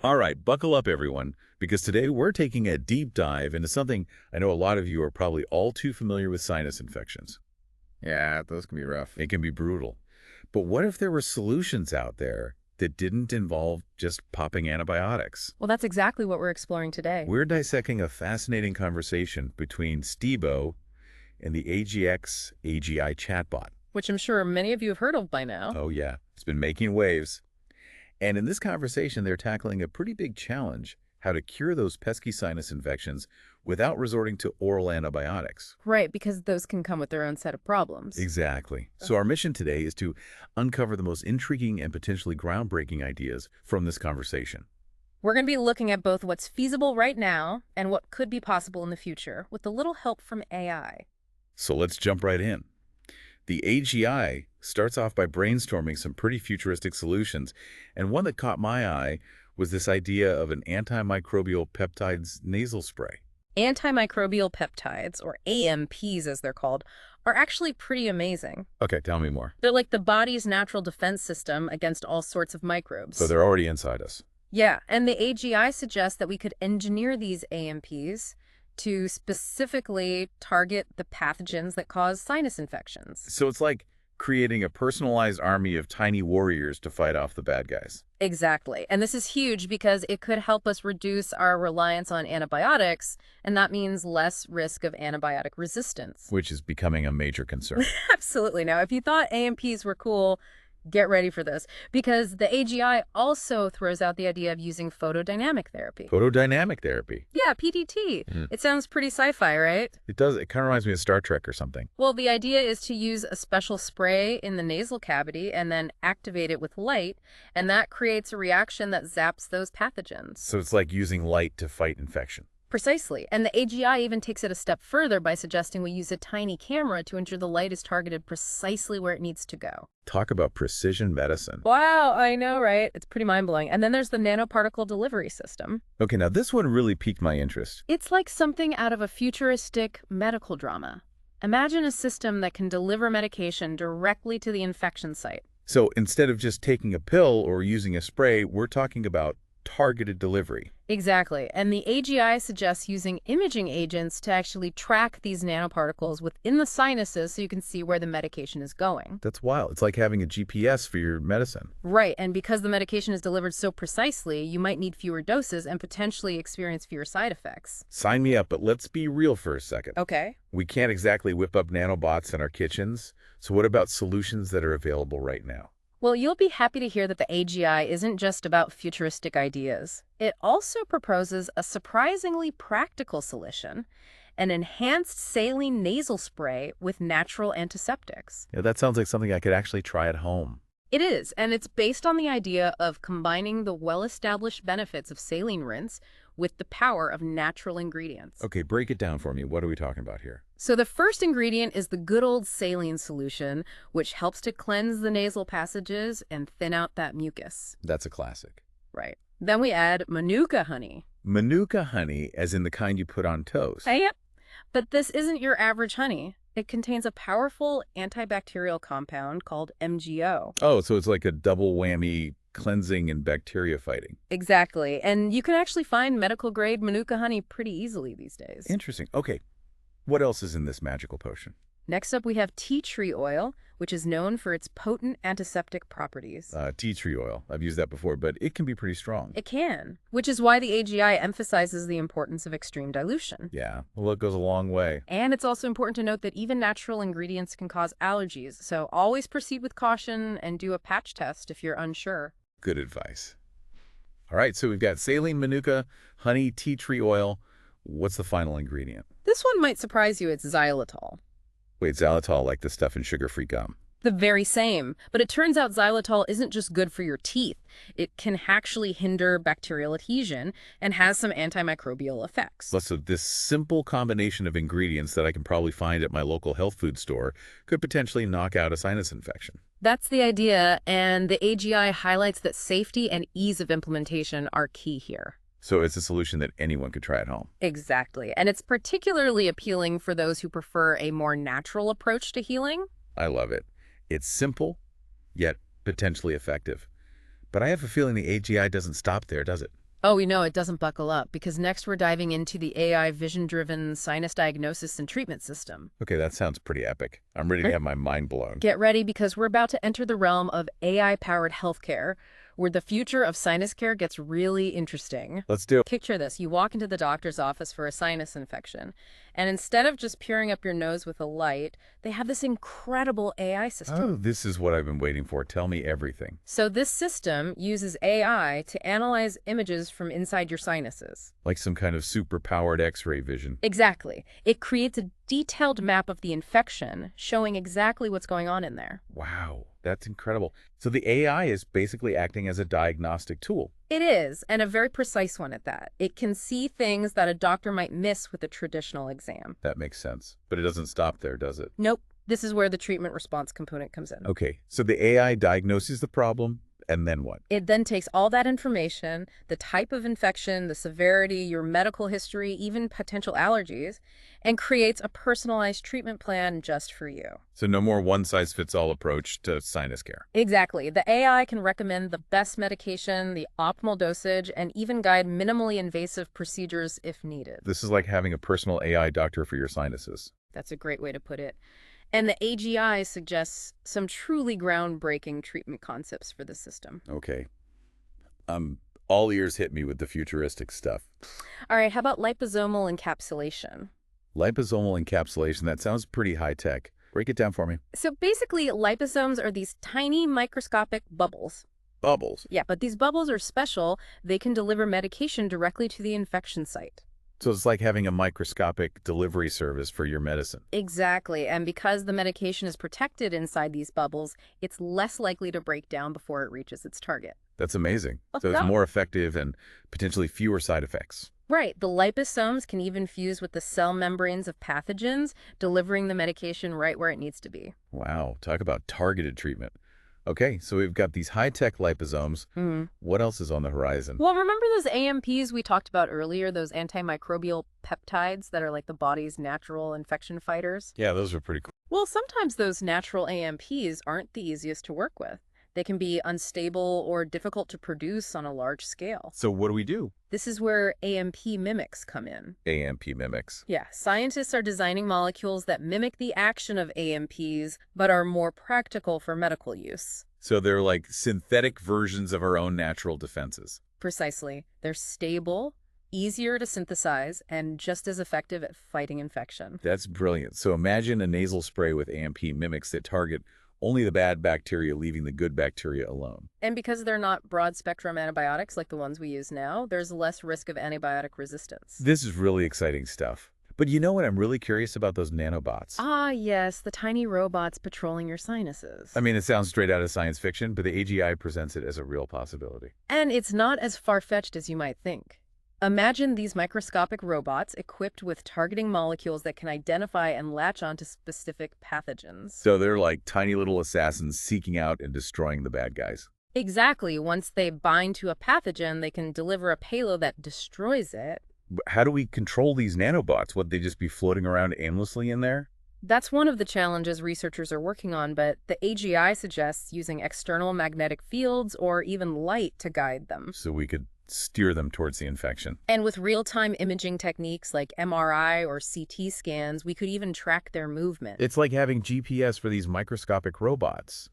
All right, buckle up, everyone, because today we're taking a deep dive into something I know a lot of you are probably all too familiar with: sinus infections. Yeah, those can be rough. It can be brutal. But what if there were solutions out there that didn't involve just popping antibiotics? Well, that's exactly what we're exploring today. We're dissecting a fascinating conversation between Stebo and the AGX-AGI chatbot. Which I'm sure many of you have heard of by now. Oh, yeah, it's been making waves. And in this conversation, they're tackling a pretty big challenge: how to cure those pesky sinus infections without resorting to oral antibiotics. Right, because those can come with their own set of problems. Exactly. So our mission today is to uncover the most intriguing and potentially groundbreaking ideas from this conversation. We're going to be looking at both what's feasible right now and what could be possible in the future with a little help from AI. So let's jump right in. The AGI starts off by brainstorming some pretty futuristic solutions, and one that caught my eye was this idea of an antimicrobial peptides nasal spray. Antimicrobial peptides, or AMPs as they're called, are actually pretty amazing. Okay, tell me more. They're like the body's natural defense system against all sorts of microbes. So they're already inside us. Yeah, and the AGI suggests that we could engineer these AMPs to specifically target the pathogens that cause sinus infections. So it's like creating a personalized army of tiny warriors to fight off the bad guys. Exactly. And this is huge because it could help us reduce our reliance on antibiotics, and that means less risk of antibiotic resistance. Which is becoming a major concern. Absolutely. Now, if you thought AMPs were cool, get ready for this, because the AGI also throws out the idea of using photodynamic therapy. Photodynamic therapy. Yeah, PDT. It sounds pretty sci-fi, right? It does. It kind of reminds me of Star Trek or something. Well, the idea is to use a special spray in the nasal cavity and then activate it with light, and that creates a reaction that zaps those pathogens. So it's like using light to fight infection. Precisely. And the AGI even takes it a step further by suggesting we use a tiny camera to ensure the light is targeted precisely where it needs to go. Talk about precision medicine. Wow, I know, right? It's pretty mind-blowing. And then there's the nanoparticle delivery system. Okay, now this one really piqued my interest. It's like something out of a futuristic medical drama. Imagine a system that can deliver medication directly to the infection site. So instead of just taking a pill or using a spray, we're talking about targeted delivery. Exactly. And the AGI suggests using imaging agents to actually track these nanoparticles within the sinuses so you can see where the medication is going. That's wild. It's like having a GPS for your medicine. Right. And because the medication is delivered so precisely, you might need fewer doses and potentially experience fewer side effects. Sign me up, but let's be real for a second. Okay. We can't exactly whip up nanobots in our kitchens. So what about solutions that are available right now? Well, you'll be happy to hear that the AGI isn't just about futuristic ideas. It also proposes a surprisingly practical solution: an enhanced saline nasal spray with natural antiseptics. Yeah, that sounds like something I could actually try at home. It is, and it's based on the idea of combining the well-established benefits of saline rinse with the power of natural ingredients. Okay, break it down for me. What are we talking about here? So the first ingredient is the good old saline solution, which helps to cleanse the nasal passages and thin out that mucus. That's a classic. Right. Then we add Manuka honey. Manuka honey, as in the kind you put on toast. Yep. But this isn't your average honey. It contains a powerful antibacterial compound called MgO. Oh, so it's like a double whammy: cleansing and bacteria fighting. Exactly. And you can actually find medical-grade Manuka honey pretty easily these days. Interesting. Okay, what else is in this magical potion? Next up, we have tea tree oil, which is known for its potent antiseptic properties. Tea tree oil. I've used that before, but it can be pretty strong. It can, which is why the AGI emphasizes the importance of extreme dilution. Yeah, well, it goes a long way. And it's also important to note that even natural ingredients can cause allergies, so always proceed with caution and do a patch test if you're unsure. Good advice. All right, so we've got saline, Manuka, honey, tea tree oil. What's the final ingredient? This one might surprise you. It's xylitol. Wait, xylitol, like the stuff in sugar-free gum. The very same. But it turns out xylitol isn't just good for your teeth. It can actually hinder bacterial adhesion and has some antimicrobial effects. So this simple combination of ingredients that I can probably find at my local health food store could potentially knock out a sinus infection. That's the idea, and the AGI highlights that safety and ease of implementation are key here. So it's a solution that anyone could try at home. Exactly. And it's particularly appealing for those who prefer a more natural approach to healing. I love it. It's simple, yet potentially effective. But I have a feeling the AGI doesn't stop there, does it? Oh, we know it doesn't buckle up because next we're diving into the AI vision-driven sinus diagnosis and treatment system. Okay, that sounds pretty epic. I'm ready to have my mind blown. Get ready because we're about to enter the realm of AI-powered healthcare, where the future of sinus care gets really interesting. Let's do it. Picture this. You walk into the doctor's office for a sinus infection, and instead of just peering up your nose with a light, they have this incredible AI system. Oh, this is what I've been waiting for. Tell me everything. So this system uses AI to analyze images from inside your sinuses. Like some kind of super-powered X-ray vision. Exactly. It creates a detailed map of the infection, showing exactly what's going on in there. Wow, that's incredible. So the AI is basically acting as a diagnostic tool. It is, and a very precise one at that. It can see things that a doctor might miss with a traditional exam. That makes sense. But it doesn't stop there, does it? Nope. This is where the treatment response component comes in. Okay, so the AI diagnoses the problem, and then what? It then takes all that information, the type of infection, the severity, your medical history, even potential allergies, and creates a personalized treatment plan just for you. So no more one-size-fits-all approach to sinus care. Exactly. The AI can recommend the best medication, the optimal dosage, and even guide minimally invasive procedures if needed. This is like having a personal AI doctor for your sinuses. That's a great way to put it. And the AGI suggests some truly groundbreaking treatment concepts for the system. Okay. All ears hit me with the futuristic stuff. All right, how about liposomal encapsulation? Liposomal encapsulation, that sounds pretty high-tech. Break it down for me. So basically, liposomes are these tiny microscopic bubbles. Bubbles. Yeah, but these bubbles are special. They can deliver medication directly to the infection site. So it's like having a microscopic delivery service for your medicine. Exactly, and because the medication is protected inside these bubbles, it's less likely to break down before it reaches its target. That's amazing. What's So it's that? more effective and potentially fewer side effects. Right, the liposomes can even fuse with the cell membranes of pathogens, delivering the medication right where it needs to be. Wow, talk about targeted treatment. Okay, so we've got these high-tech liposomes. What else is on the horizon? Well, remember those AMPs we talked about earlier, those antimicrobial peptides that are like the body's natural infection fighters? Yeah, those are pretty cool. Well, sometimes those natural AMPs aren't the easiest to work with. They can be unstable or difficult to produce on a large scale. So what do we do? This is where AMP mimics come in. AMP mimics. Yeah, scientists are designing molecules that mimic the action of AMPs, but are more practical for medical use. So they're like synthetic versions of our own natural defenses. Precisely. They're stable, easier to synthesize, and just as effective at fighting infection. That's brilliant. So imagine a nasal spray with AMP mimics that target only the bad bacteria, leaving the good bacteria alone. And because they're not broad-spectrum antibiotics like the ones we use now, there's less risk of antibiotic resistance. This is really exciting stuff. But you know what? I'm really curious about those nanobots. Ah, yes, the tiny robots patrolling your sinuses. I mean, it sounds straight out of science fiction, but the AGI presents it as a real possibility. And it's not as far-fetched as you might think. Imagine these microscopic robots equipped with targeting molecules that can identify and latch onto specific pathogens. So they're like tiny little assassins seeking out and destroying the bad guys. Exactly. Once they bind to a pathogen, they can deliver a payload that destroys it. How do we control these nanobots? Would they just be floating around aimlessly in there? That's one of the challenges researchers are working on, but the AGI suggests using external magnetic fields or even light to guide them. So we could steer them towards the infection. And with real-time imaging techniques like MRI or CT scans, we could even track their movement. It's like having GPS for these microscopic robots.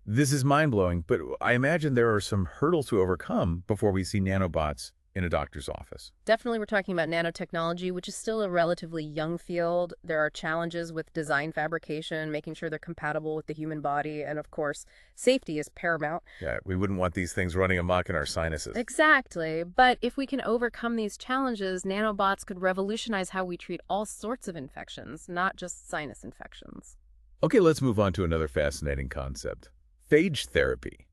This is mind-blowing, but I imagine there are some hurdles to overcome before we see nanobots in a doctor's office. Definitely, we're talking about nanotechnology, which is still a relatively young field. There are challenges with design fabrication, making sure they're compatible with the human body, and of course, safety is paramount. Yeah, we wouldn't want these things running amok in our sinuses. Exactly. But if we can overcome these challenges, nanobots could revolutionize how we treat all sorts of infections, not just sinus infections. Okay, let's move on to another fascinating concept. Phage therapy.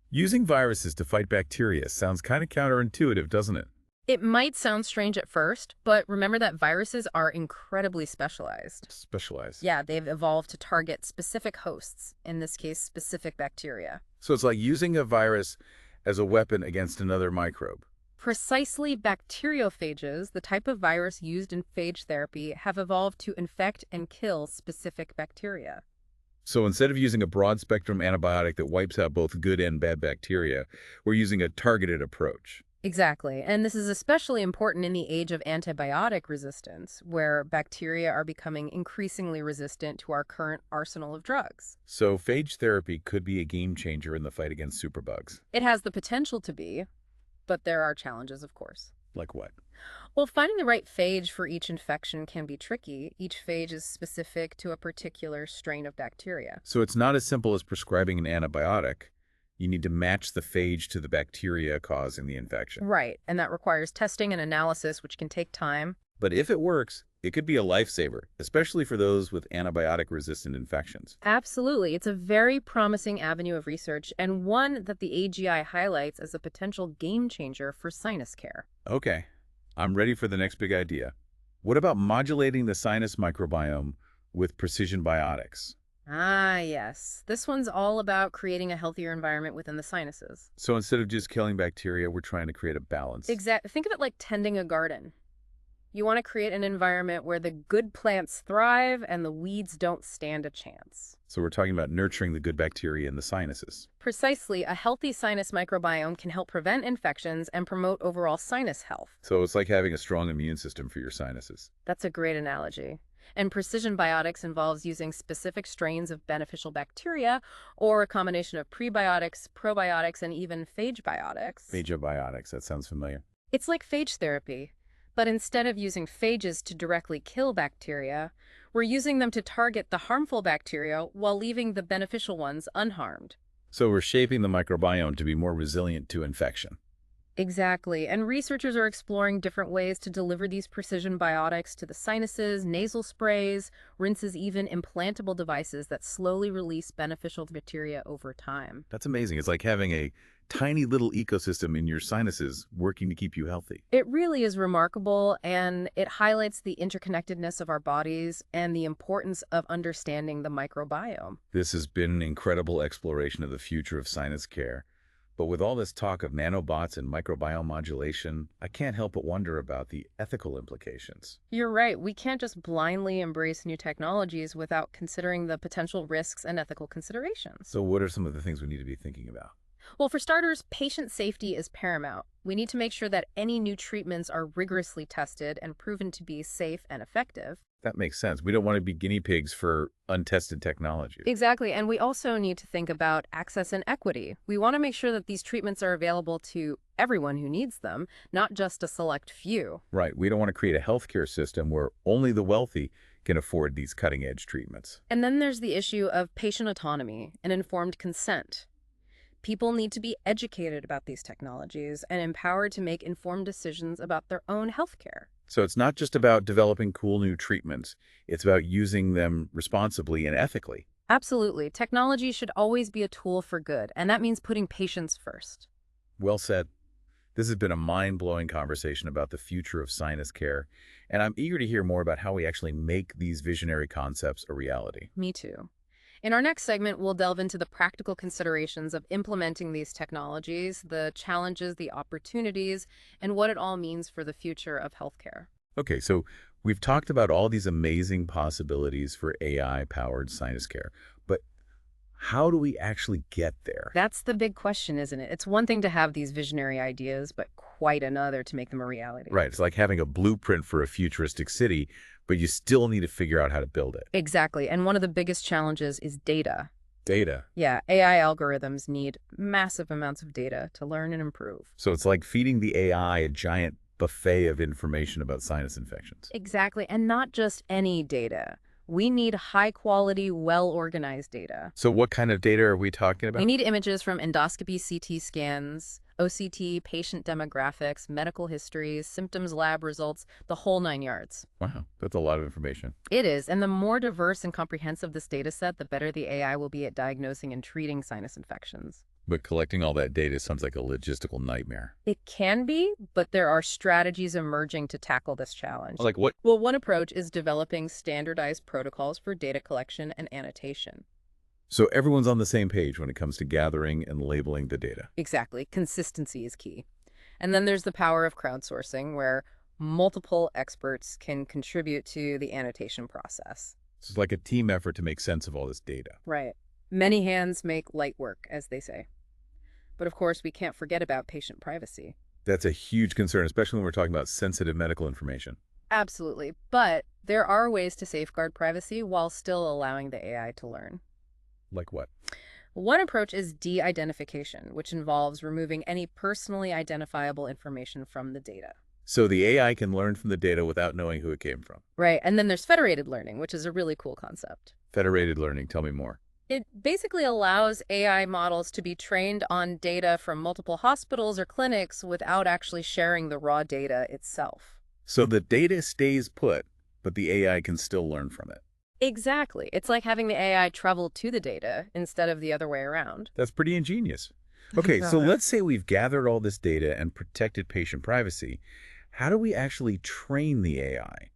Using viruses to fight bacteria sounds kind of counterintuitive, doesn't it? It might sound strange at first, but remember that viruses are incredibly specialized. Specialized. Yeah, they've evolved to target specific hosts, in this case, specific bacteria. So it's like using a virus as a weapon against another microbe. Precisely, bacteriophages, the type of virus used in phage therapy, have evolved to infect and kill specific bacteria. So instead of using a broad-spectrum antibiotic that wipes out both good and bad bacteria, we're using a targeted approach. Exactly. And this is especially important in the age of antibiotic resistance, where bacteria are becoming increasingly resistant to our current arsenal of drugs. So phage therapy could be a game changer in the fight against superbugs. It has the potential to be, but there are challenges, of course. Like what? Well, finding the right phage for each infection can be tricky. Each phage is specific to a particular strain of bacteria. So it's not as simple as prescribing an antibiotic. You need to match the phage to the bacteria causing the infection. Right, and that requires testing and analysis, which can take time. But if it works, it could be a lifesaver, especially for those with antibiotic-resistant infections. Absolutely. It's a very promising avenue of research and one that the AGI highlights as a potential game changer for sinus care. Okay, I'm ready for the next big idea. What about modulating the sinus microbiome with precision biotics? Ah, yes. This one's all about creating a healthier environment within the sinuses. So instead of just killing bacteria, we're trying to create a balance. Think of it like tending a garden. You want to create an environment where the good plants thrive and the weeds don't stand a chance. So we're talking about nurturing the good bacteria in the sinuses. Precisely, a healthy sinus microbiome can help prevent infections and promote overall sinus health. So it's like having a strong immune system for your sinuses. That's a great analogy. And precision biotics involves using specific strains of beneficial bacteria or a combination of prebiotics, probiotics, and even phage biotics. Phagebiotics, that sounds familiar. It's like phage therapy, but instead of using phages to directly kill bacteria, we're using them to target the harmful bacteria while leaving the beneficial ones unharmed. So we're shaping the microbiome to be more resilient to infection. Exactly, and researchers are exploring different ways to deliver these precision biotics to the sinuses, nasal sprays, rinses, even implantable devices that slowly release beneficial bacteria over time. That's amazing. It's like having a tiny little ecosystem in your sinuses working to keep you healthy. It really is remarkable, and it highlights the interconnectedness of our bodies and the importance of understanding the microbiome. This has been an incredible exploration of the future of sinus care. But with all this talk of nanobots and microbiome modulation, I can't help but wonder about the ethical implications. You're right, we can't just blindly embrace new technologies without considering the potential risks and ethical considerations. So what are some of the things we need to be thinking about? Well, for starters, patient safety is paramount. We need to make sure that any new treatments are rigorously tested and proven to be safe and effective. That makes sense. We don't want to be guinea pigs for untested technology. Exactly, and we also need to think about access and equity. We want to make sure that these treatments are available to everyone who needs them, not just a select few. Right. We don't want to create a healthcare system where only the wealthy can afford these cutting-edge treatments. And then there's the issue of patient autonomy and informed consent. People need to be educated about these technologies and empowered to make informed decisions about their own healthcare. So it's not just about developing cool new treatments. It's about using them responsibly and ethically. Absolutely. Technology should always be a tool for good, and that means putting patients first. Well said. This has been a mind-blowing conversation about the future of sinus care, and I'm eager to hear more about how we actually make these visionary concepts a reality. Me too. In our next segment, we'll delve into the practical considerations of implementing these technologies, the challenges, the opportunities, and what it all means for the future of healthcare. Okay, so we've talked about all these amazing possibilities for AI-powered sinus care, but how do we actually get there? That's the big question, isn't it? It's one thing to have these visionary ideas, but quite another to make them a reality. Right, it's like having a blueprint for a futuristic city, but you still need to figure out how to build it. Exactly. And one of the biggest challenges is data. Data. Yeah, AI algorithms need massive amounts of data to learn and improve. So it's like feeding the AI a giant buffet of information about sinus infections. Exactly. And not just any data. We need high-quality, well-organized data. So what kind of data are we talking about? We need images from endoscopy CT scans, OCT, patient demographics, medical histories, symptoms lab results, the whole 9 yards. Wow, that's a lot of information. It is, and the more diverse and comprehensive this data set, the better the AI will be at diagnosing and treating sinus infections. But collecting all that data sounds like a logistical nightmare. It can be, but there are strategies emerging to tackle this challenge. Like what? Well, one approach is developing standardized protocols for data collection and annotation. So everyone's on the same page when it comes to gathering and labeling the data. Exactly. Consistency is key. And then there's the power of crowdsourcing, where multiple experts can contribute to the annotation process. It's like a team effort to make sense of all this data. Right. Many hands make light work, as they say. But of course, we can't forget about patient privacy. That's a huge concern, especially when we're talking about sensitive medical information. Absolutely. But there are ways to safeguard privacy while still allowing the AI to learn. Like what? One approach is de-identification, which involves removing any personally identifiable information from the data. So the AI can learn from the data without knowing who it came from. Right. And then there's federated learning, which is a really cool concept. Federated learning, tell me more. It basically allows AI models to be trained on data from multiple hospitals or clinics without actually sharing the raw data itself. So the data stays put, but the AI can still learn from it. Exactly. It's like having the AI travel to the data instead of the other way around. That's pretty ingenious. Okay, so Yeah. let's say we've gathered all this data and protected patient privacy. How do we actually train the AI?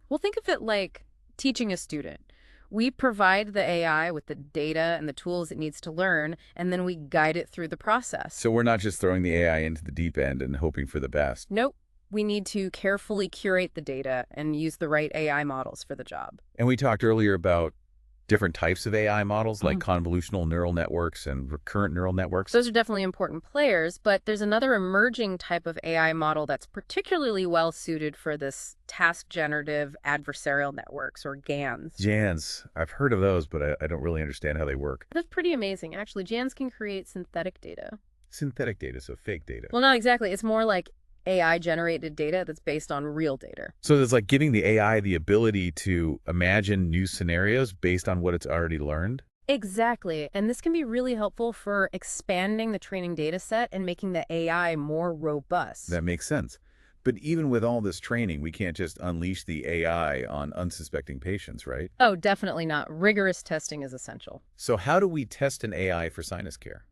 Well, think of it like teaching a student. We provide the AI with the data and the tools it needs to learn, and then we guide it through the process. So we're not just throwing the AI into the deep end and hoping for the best. Nope. We need to carefully curate the data and use the right AI models for the job. And we talked earlier about different types of AI models like convolutional neural networks and recurrent neural networks. Those are definitely important players, but there's another emerging type of AI model that's particularly well suited for this task generative adversarial networks, or GANs. GANs, I've heard of those, but I don't really understand how they work. That's pretty amazing. Actually, GANs can create synthetic data. Synthetic data, so fake data. Well, not exactly. It's more like AI-generated data that's based on real data. So it's like giving the AI the ability to imagine new scenarios based on what it's already learned? Exactly. And this can be really helpful for expanding the training data set and making the AI more robust. That makes sense. But even with all this training, we can't just unleash the AI on unsuspecting patients, right? Oh, definitely not. Rigorous testing is essential. So how do we test an AI for sinus care?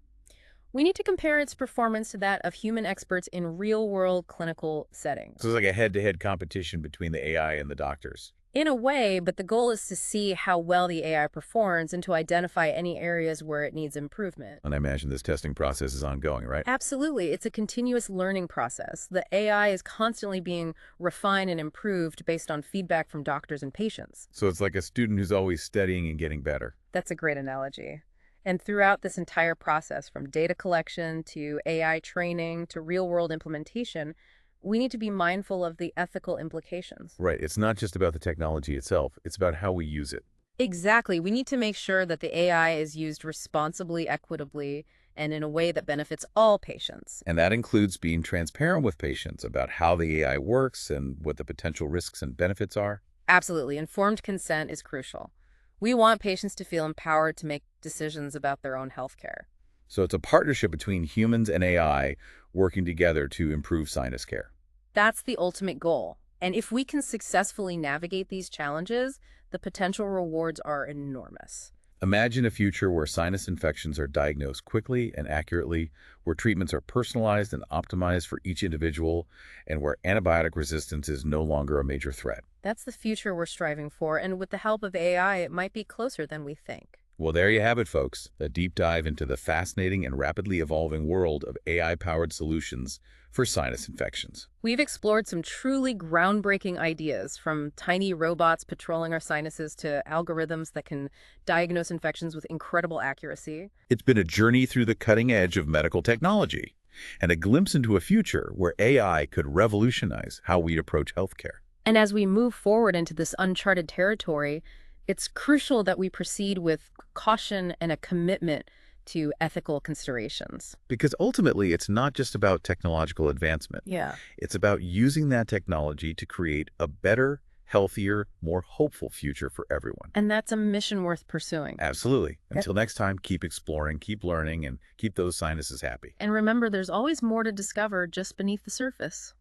We need to compare its performance to that of human experts in real-world clinical settings. So it's like a head-to-head competition between the AI and the doctors. In a way, but the goal is to see how well the AI performs and to identify any areas where it needs improvement. And I imagine this testing process is ongoing, right? Absolutely. It's a continuous learning process. The AI is constantly being refined and improved based on feedback from doctors and patients. So it's like a student who's always studying and getting better. That's a great analogy. And throughout this entire process, from data collection to AI training to real-world implementation, we need to be mindful of the ethical implications. Right. It's not just about the technology itself. It's about how we use it. Exactly. We need to make sure that the AI is used responsibly, equitably, and in a way that benefits all patients. And that includes being transparent with patients about how the AI works and what the potential risks and benefits are. Absolutely. Informed consent is crucial. We want patients to feel empowered to make decisions about their own healthcare. So it's a partnership between humans and AI working together to improve sinus care. That's the ultimate goal. And if we can successfully navigate these challenges, the potential rewards are enormous. Imagine a future where sinus infections are diagnosed quickly and accurately, where treatments are personalized and optimized for each individual, and where antibiotic resistance is no longer a major threat. That's the future we're striving for, and with the help of AI, it might be closer than we think. Well, there you have it, folks. A deep dive into the fascinating and rapidly evolving world of AI-powered solutions for sinus infections. We've explored some truly groundbreaking ideas, from tiny robots patrolling our sinuses to algorithms that can diagnose infections with incredible accuracy. It's been a journey through the cutting edge of medical technology and a glimpse into a future where AI could revolutionize how we approach healthcare. And as we move forward into this uncharted territory, it's crucial that we proceed with caution and a commitment to ethical considerations. Because ultimately, it's not just about technological advancement. Yeah. It's about using that technology to create a better, healthier, more hopeful future for everyone. And that's a mission worth pursuing. Absolutely. Until next time, keep exploring, keep learning, and keep those sinuses happy. And remember, there's always more to discover just beneath the surface.